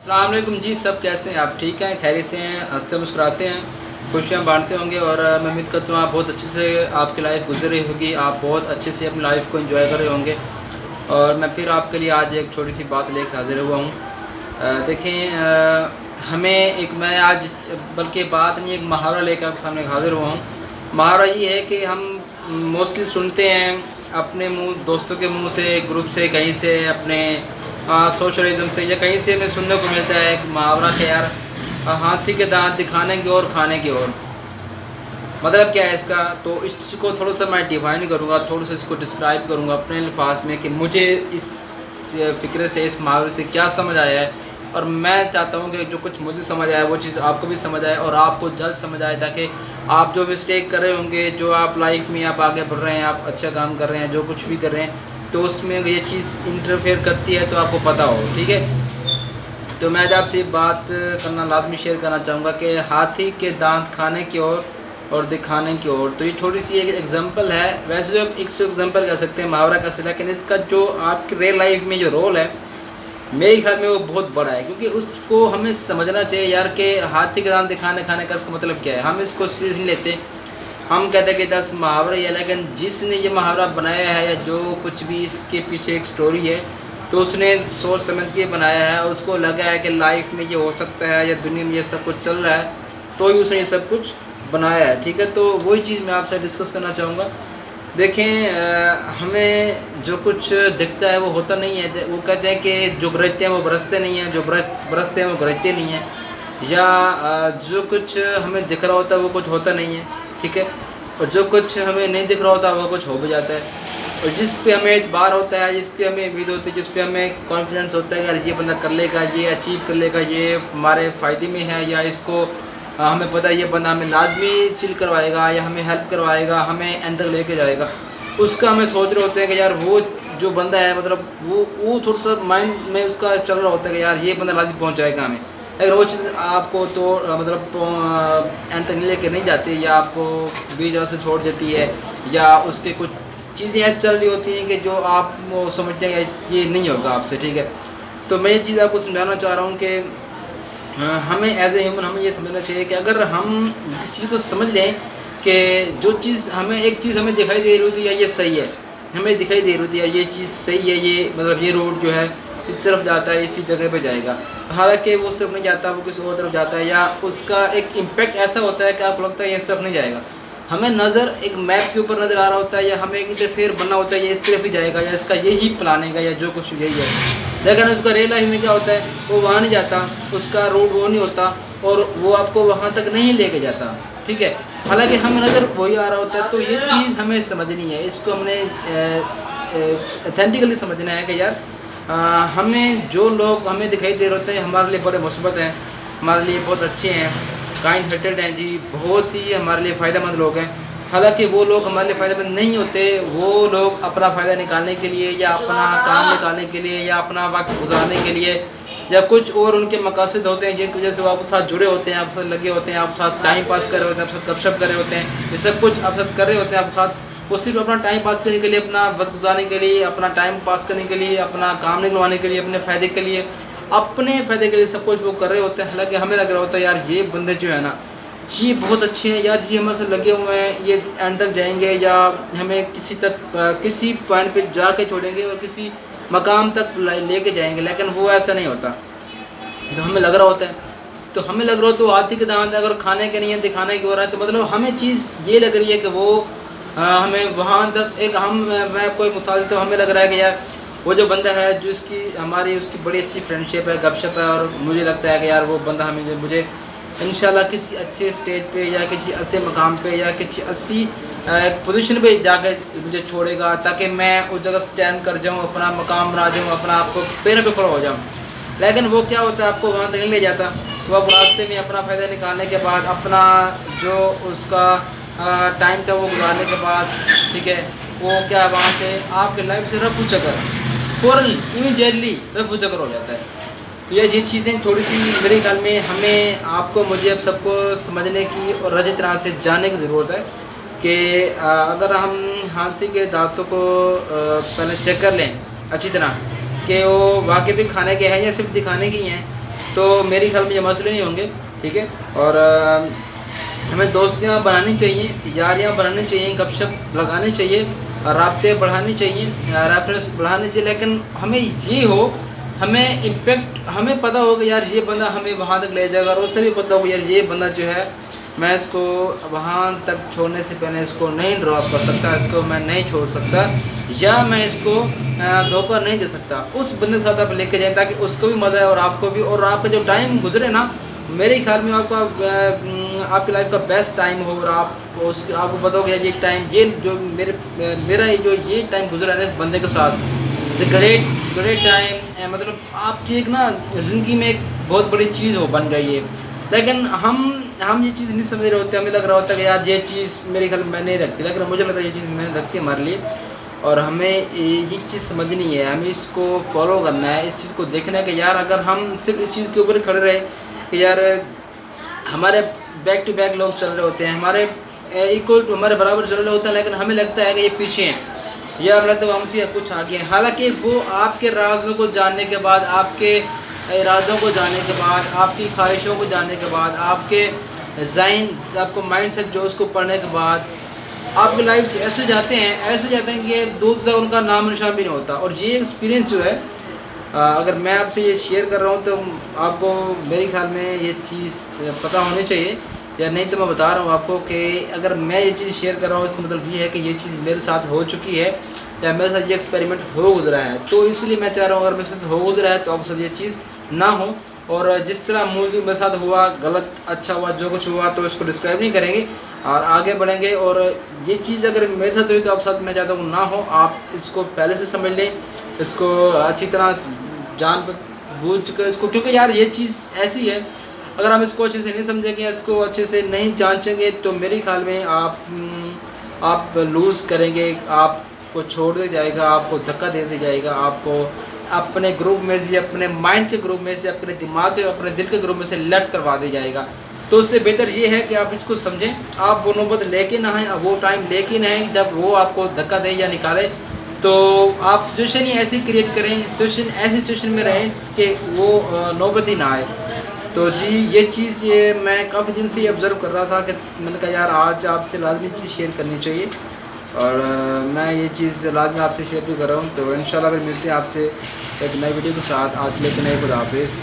अस्सलाम वालेकुम जी। सब कैसे हैं आप? ठीक हैं, खैरियत से हैं, हंसते मुस्कुराते हैं, खुशियाँ बांटते होंगे। और मैं उम्मीद करता हूँ आप बहुत अच्छे से आपकी लाइफ गुजर रही होगी, आप बहुत अच्छे से अपनी लाइफ को एंजॉय कर रहे होंगे। और मैं फिर आपके लिए आज एक छोटी सी बात लेकर हाजिर हुआ हूँ। देखें, हमें एक मैं आज बल्कि बात नहीं, एक मुहावरा लेकर आपके सामने हाजिर हुआ हूँ। मुहावरा ये है कि हम मोस्टली सुनते हैं अपने मुंह, दोस्तों के मुंह से, ग्रुप से, कहीं से, अपने सोशलिज्म से, या कहीं से हमें सुनने को मिलता है एक मुहावरा कि यार हाथी के दांत दिखाने की और खाने की ओर। मतलब क्या है इसका? तो इसको थोड़ा सा मैं डिफाइन करूँगा, थोड़ा सा इसको डिस्क्राइब करूँगा अपने अल्फाज में कि मुझे इस फ़िक्रे से, इस मुहावरे से क्या समझ आया है। और मैं चाहता हूँ कि जो कुछ मुझे समझ आया वो चीज़ आपको भी समझ आए और आपको जल्द समझ आए, ताकि आप जो मिस्टेक कर रहे होंगे, जो आप लाइफ में आप आगे बढ़ रहे हैं, आप अच्छा काम कर रहे हैं, जो कुछ भी कर रहे हैं, तो उसमें ये चीज़ इंटरफेयर करती है तो आपको पता हो। ठीक है? तो मैं आज आपसे बात करना लाजमी शेयर करना चाहूँगा कि हाथी के दांत खाने की ओर और दिखाने की ओर। तो ये थोड़ी सी एक एग्जांपल है, वैसे जो एक एग्जांपल कह सकते हैं मुहावरा का, लेकिन इसका जो आपकी रियल लाइफ में जो रोल है, मेरे ख्याल में वो बहुत बड़ा है। क्योंकि उसको हमें समझना चाहिए यार कि हाथी के दांत दिखाने खाने का इसका मतलब क्या है। हम इसको सीरियस नहीं लेते, हम कहते हैं कि 10 मुहावरा ही है, लेकिन जिसने ये मुहावरा बनाया है या जो कुछ भी इसके पीछे एक स्टोरी है, तो उसने सोच समझ के बनाया है। उसको लगा है कि लाइफ में ये हो सकता है या दुनिया में ये सब कुछ चल रहा है, तो ही उसने ये सब कुछ बनाया है। ठीक है? तो वही चीज़ मैं आपसे डिस्कस करना चाहूँगा। देखें, हमें जो कुछ दिखता है वो होता नहीं है। वो कहते हैं कि जो गरजते हैं वो बरसते नहीं हैं, जो बरसते हैं वो गरजते नहीं हैं। या जो कुछ हमें दिख रहा होता है वो कुछ होता नहीं है। ठीक है? और जो कुछ हमें नहीं दिख रहा होता वो कुछ हो भी जाता है। और जिस पे हमें एतबार होता है, जिस पे हमें उम्मीद होती है, जिस पे हमें कॉन्फिडेंस होता है यार ये बंदा कर लेगा, ये अचीव कर लेगा, ये हमारे फ़ायदे में है, या इसको हमें पता है ये बंदा हमें लाजमी चिल करवाएगा या हमें हेल्प करवाएगा, हमें एंड तक लेके जाएगा, उसका हमें सोच रहे होते हैं कि यार वो जो बंदा है, मतलब वो थोड़ा सा माइंड में उसका चल रहा होता है कि यार ये बंदा लाजमी पहुँच जाएगा हमें। अगर वो चीज़ आपको तो मतलब एंड तक लेके नहीं जाती, या आपको बीच रास्ते से छोड़ देती है, या उसके कुछ चीज़ें ऐसी चल रही होती हैं कि जो आप वो समझते हैं ये नहीं होगा आपसे। ठीक है? तो मैं ये चीज़ आपको समझाना चाह रहा हूँ कि हमें एज ए ह्यूमन हमें ये समझना चाहिए कि अगर हम इस चीज़ को समझ लें कि जो चीज़ हमें, एक चीज़ हमें दिखाई दे रही होती है ये सही है, हमें दिखाई दे रही होती है ये चीज़ सही है, ये मतलब ये रोड जो है इस तरफ जाता है, इसी जगह पे जाएगा, हालांकि वो उस तरफ नहीं जाता, वो किसी और तरफ जाता है, या उसका एक इम्पैक्ट ऐसा होता है कि आपको लगता है ये इस तरफ नहीं जाएगा। हमें नज़र एक मैप के ऊपर नज़र आ रहा होता है, या हमें एक इंटरफेयर बनना होता है ये इस तरफ ही जाएगा, या इसका यही प्लान है, या जो कुछ यही है। लेकिन उसका रियल लाइफ में क्या होता है, वो वहाँ नहीं जाता, उसका रूट वो नहीं होता, और वो आपको वहाँ तक नहीं लेके जाता। ठीक है? हालांकि हमें नज़र वही आ रहा होता है। तो ये चीज़ हमें समझनी है, इसको हमने ऑथेंटिकली समझना है कि यार हमें जो लोग हमें दिखाई दे रहे होते हैं हमारे लिए बड़े मुस्बत हैं, हमारे लिए बहुत अच्छे हैं, काइंड हार्टेड हैं जी, बहुत ही हमारे लिए फ़ायदेमंद लोग हैं। हालांकि वो लोग हमारे लिए फ़ायदेमंद नहीं होते, वो लोग अपना फ़ायदा निकालने के लिए, या अपना काम निकालने के लिए, या अपना वक्त गुजारने के लिए, या कुछ और उनके मकासद होते हैं जिनकी वजह से वो आपके साथ जुड़े होते हैं, आपके साथ लगे होते हैं, आपके साथ टाइम पास कर रहे होते हैं, आपके साथ गपशप कर रहे होते हैं, ये सब कुछ आपके साथ कर रहे होते हैं आपके साथ। वो सिर्फ अपना टाइम पास करने के लिए, अपना वक्त गुजारने के लिए, अपना टाइम पास करने के लिए, अपना काम निकलवाने के लिए, अपने फ़ायदे के लिए, अपने फ़ायदे के लिए सब कुछ वो कर रहे होते हैं। हालांकि हमें लग रहा होता है यार ये बंदे जो है ना, ये बहुत अच्छे हैं यार, ये हमारे साथ लगे हुए हैं, ये एंड तक जाएंगे, या हमें किसी तक किसी पॉइंट पे जाके छोड़ेंगे और किसी मकाम तक लेके जाएंगे। लेकिन वो ऐसा नहीं होता जो हमें लग रहा होता है। तो हमें लग रहा हो तो हाथी के दांत अगर खाने के नहीं है, दिखाने की हो रहा है, तो मतलब हमें चीज़ ये लग रही है कि वो हमें वहाँ तक एक हम मैं कोई मिसाल तो हमें लग रहा है कि यार वो जो बंदा है जो इसकी हमारी उसकी बड़ी अच्छी फ्रेंडशिप है, गपशप है, और मुझे लगता है कि यार वो बंदा हमें मुझे इंशाल्लाह किसी अच्छे स्टेज पे, या किसी अच्छे मकाम पे, या किसी अच्छी पोजीशन पे जाकर मुझे छोड़ेगा, ताकि मैं उस जगह स्टैंड कर जाऊँ, अपना मकाम बना जाऊँ, अपना आपको पैरों पे खड़ा हो जाऊँ। लेकिन वो क्या होता है, आपको वहाँ तक नहीं ले जाता। तो आप रास्ते में अपना फ़ायदा निकालने के बाद, अपना जो उसका टाइम था वो गुजारने के बाद, ठीक है, वो क्या वहाँ से आपके लाइफ से रफू चक्कर फ़ौरन इमीडिएटली रफू चक्कर हो जाता है। तो ये चीज़ें थोड़ी सी मेरे ख्याल में हमें, आपको, मुझे, अब सबको समझने की और अच्छी तरह से जानने की ज़रूरत है कि अगर हम हाथी के दांतों को पहले चेक कर लें अच्छी तरह कि वो वाकई भी खाने के हैं या सिर्फ दिखाने के हैं, तो मेरे ख्याल में ये मसले नहीं होंगे, ठीक है। और हमें दोस्तियाँ बनानी चाहिए, यारियाँ बनानी चाहिए, गपशप लगानी चाहिए, राब्ते बढ़ानी चाहिए, रेफरेंस बढ़ानी चाहिए, लेकिन हमें ये हो, हमें इम्पेक्ट, हमें पता होगा यार ये बंदा हमें वहाँ तक ले जाएगा, और उससे भी पता होगा यार ये बंदा जो है मैं इसको वहाँ तक छोड़ने से पहले इसको नहीं ड्रॉप कर सकता, इसको मैं नहीं छोड़ सकता, या मैं इसको धोखा नहीं दे सकता। उस बंदे के साथ आप लेके जाएं ताकि उसको भी मज़ा आए और आपको भी, और आपका जो टाइम गुजरे ना, मेरे ख्याल में आपका आपकी लाइफ का बेस्ट टाइम हो, और आप उस आपको पता होगा ये टाइम, ये जो मेरा जो ये टाइम गुजरा है इस बंदे के साथ, ग्रेट ग्रेट टाइम, मतलब आपकी एक ना ज़िंदगी में एक बहुत बड़ी चीज़ हो बन गई है। लेकिन हम ये चीज़ नहीं समझ रहे होते, हमें लग रहा होता है कि यार ये चीज़ मेरे ख्याल में नहीं रखती, लेकिन मुझे लगता है ये चीज़ मैंने रखती है हमारे लिए, और हमें ये चीज़ समझनी है, हमें इसको फॉलो करना है, इस चीज़ को देखना है कि यार अगर हम सिर्फ इस चीज़ के ऊपर खड़े रहे कि यार हमारे बैक टू बैक लोग चल रहे होते हैं, हमारे इक्वल हमारे बराबर चल रहे होते हैं, लेकिन हमें लगता है कि ये पीछे हैं या मतलब हमसे कुछ आगे हैं। हालांकि वो आपके राज़ों को जानने के बाद, आपके इरादों को जानने के बाद, आपकी ख्वाहिशों को जानने के बाद, आपके ज़हन, आपको माइंड सेट जो उसको पढ़ने के बाद, आपकी लाइफ से ऐसे जाते हैं कि दूर तक उनका नाम निशान भी नहीं होता। और ये एक्सपीरियंस जो है, अगर मैं आपसे ये शेयर कर रहा हूँ तो आपको मेरे ख्याल में ये चीज़ पता होनी चाहिए, या नहीं तो मैं बता रहा हूँ आपको कि अगर मैं ये चीज़ शेयर कर रहा हूँ इसका मतलब ये है कि ये चीज़ मेरे साथ हो चुकी है, या मेरे साथ ये एक्सपेरिमेंट हो गुजरा है। तो इसलिए मैं चाह रहा हूँ अगर मेरे साथ हो गुजरा है तो आपके साथ ये चीज़ ना हो, और जिस तरह मूवी मेरे साथ हुआ, गलत अच्छा हुआ, जो कुछ हुआ, तो इसको डिस्क्राइब नहीं करेंगे और आगे बढ़ेंगे। और ये चीज़ अगर मेरे साथ हुई तो आपके साथ मैं चाहता हूँ ना हो, आप इसको पहले से समझ लें, इसको अच्छी तरह जान बूझ कर इसको, क्योंकि यार ये चीज़ ऐसी है, अगर हम इसको अच्छे से नहीं समझेंगे, इसको अच्छे से नहीं जांचेंगे, तो मेरे ख्याल में आप लूज़ करेंगे, आपको छोड़ दिया जाएगा, आपको धक्का दे दिया जाएगा, आपको अपने ग्रुप में से, अपने माइंड के ग्रुप में से, अपने दिमाग के, अपने दिल के ग्रुप में से लेफ्ट करवा दिया जाएगा। तो उससे बेहतर ये है कि आप इसको समझें, आप वो नौबत लेके ना आएँ, वो टाइम लेके ना आएँ जब वो आपको धक्का दे या निकाले। तो आप सिचुएशन ही ऐसी क्रिएट करें, सिचुएशन ऐसी सिचुएशन में रहें कि वो नौबत ही ना आए। तो जी ये चीज़ ये मैं काफ़ी दिन से ये ऑब्ज़र्व कर रहा था कि मैंने कहा यार आज आपसे लाजमी चीज़ शेयर करनी चाहिए, और मैं ये चीज़ लाजमी आपसे शेयर भी कर रहा हूँ। तो इंशाल्लाह फिर मिलते हैं आपसे एक नई वीडियो के साथ। आज लेकिन खुदा हाफिज़।